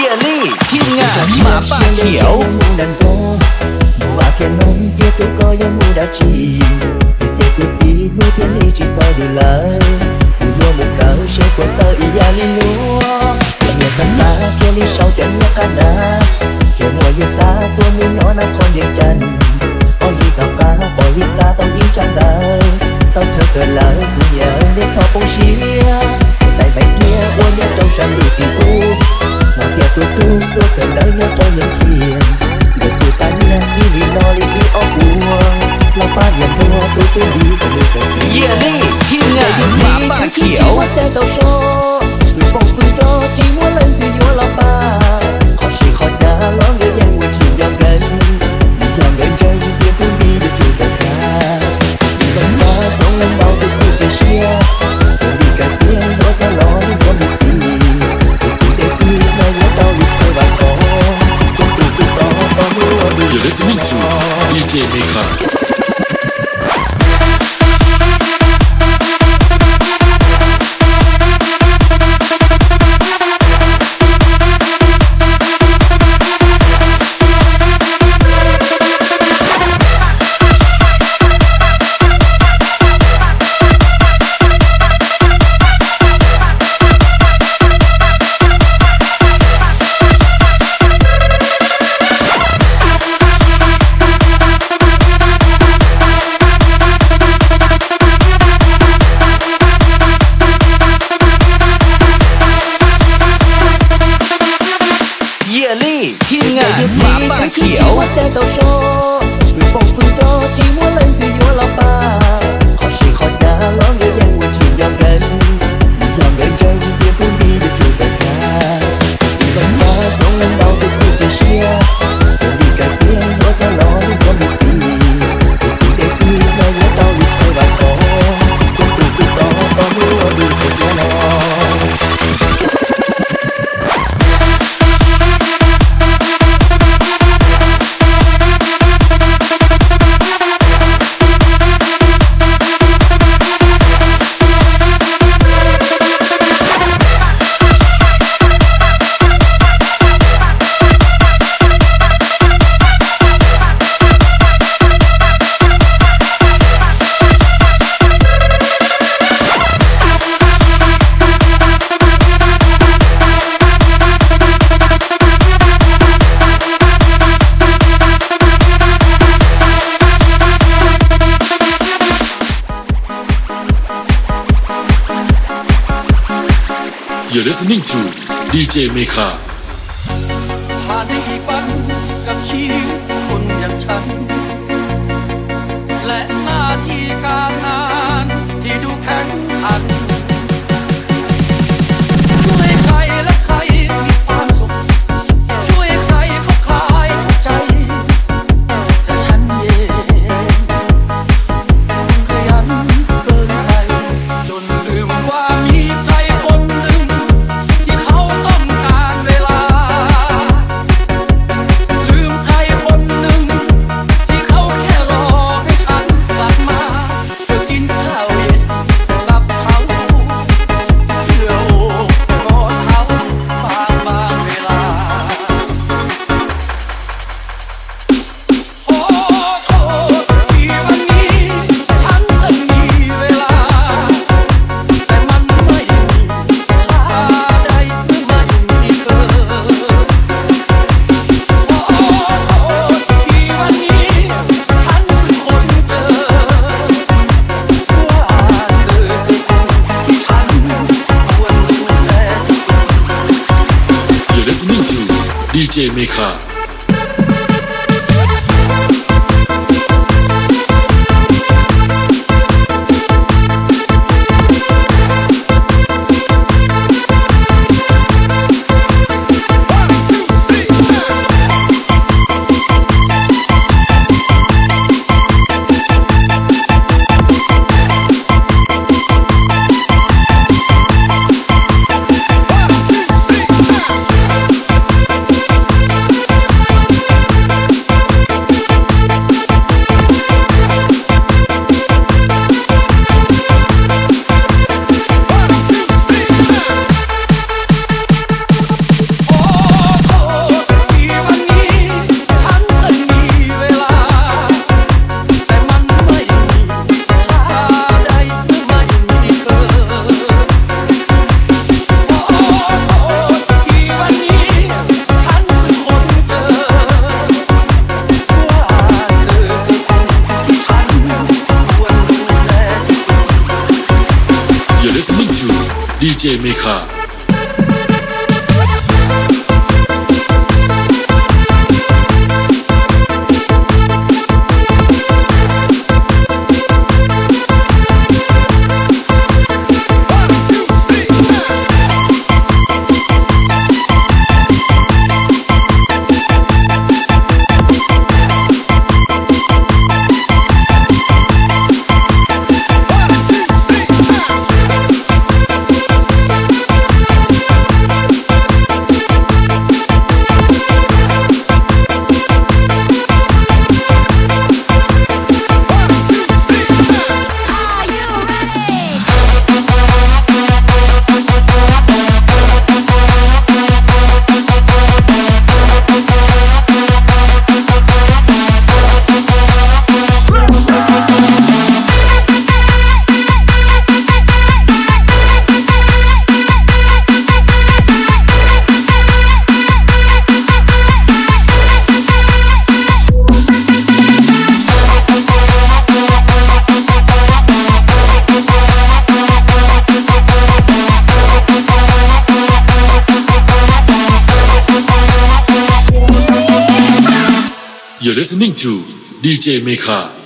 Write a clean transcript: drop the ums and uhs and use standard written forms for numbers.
ยลี่ทีมงานหมาป่าเขียวว่าแค่น้องเตี้ยตัวก็ยังมูดาจีเตี้ยกูตีนูเทียลี่จีต่อดูเลยกูยัวมุกเก่าเชื่อคนเธออียาลิลัวยังอยากสันตาแค่ลี่เช่าเต็มยากันนะแค่มัวยืดสาตัวมีน้อยนักคนเดียวจันอ้อยกับกาปล่อยยืดสาต้องยิงจันดาวต้องเธอเกิดแล้วกูยังได้ขอปงเชียใส่ใบเกียร์อ้วนยังต้องฉันดูที่กูมาเตี้ยตัวกูตัวเกิดแล้วยังต้องยังเทียนเด็กตัวสัญญาอีลีนอลีอีออกหัวเราป้าอย่างตัวตัวตัวดีก็ไม่เคยเยลี่ทีมงานหมาป่าเขียว ว่าใจต้องโชว์หรือฟงฟื้นโตจีมัวเล่นที่ยัวเราป้าขอชีขอดาล้องเรียนยังว่าจียอมกันยอมเดินใจเพียงตัวดีจะจูบกันค่ะต้องมาต้องเล่นเบาตัวคู่จะเชียร์ตัวดีกันเพียงรถก็ร้อนก็ไม่ตีตัวเด็กที่ไม่เลี้ยงเต้าลูกเคยบางของตัวตัวตัวต่อต้องรู้ว่าดู You're listening to DJ Mika.เยลี่ทีมงานหมาป่าเขียว ว่าใจต้องโชว์หรือฟงฟื้นโตจีมัวเล่นที่ยัวเราป้าขอชีขอดาล้องเรียนยังว่าจียอมกันยอมเดินใจเพียงตัวดีจะจูบกันค่ะต้องมาต้องเล่นเบาตัวคู่จะเชียร์ตัวดีกันเพียงรถก็ร้อนก็ไม่ตีตัวเด็กที่ไม่เลี้ยงเต้าลูกเคยบางของตัวตัวตัวต่อต้องรู้ว่าดูเป็นตัวน้อง You're listening to DJ Mika. ผ่านได้กี่ปันกับชีวิตคนอย่างฉันและหน้าที่การงานที่ดูแข็งขันช่วยใครและใครมีความสุขช่วยใครเขาคลายทุกใจแต่ฉันเองขยันเกินไปจนลืมว่ามีใครคนหนึ่งที่เขาต้องการเวลาลืมใครคนหนึ่งที่เขาแค่รอให้ฉันกลับมาเพื่อกินข้าวเย็นกับเขาเพื่อโอบกอดเขาบางเวลาขอโทษที่วันนี้ฉันจะมีเวลาแต่มันไม่มีค่าใดเมื่อไม่มีเธอขอโทษที่วันนี้ฉันเพิ่งค้นเจอว่าเธอคือคนที่ฉันควรดูแลที่สุด You're listening to DJ Mika. DJ Meka You're listening to DJ Meka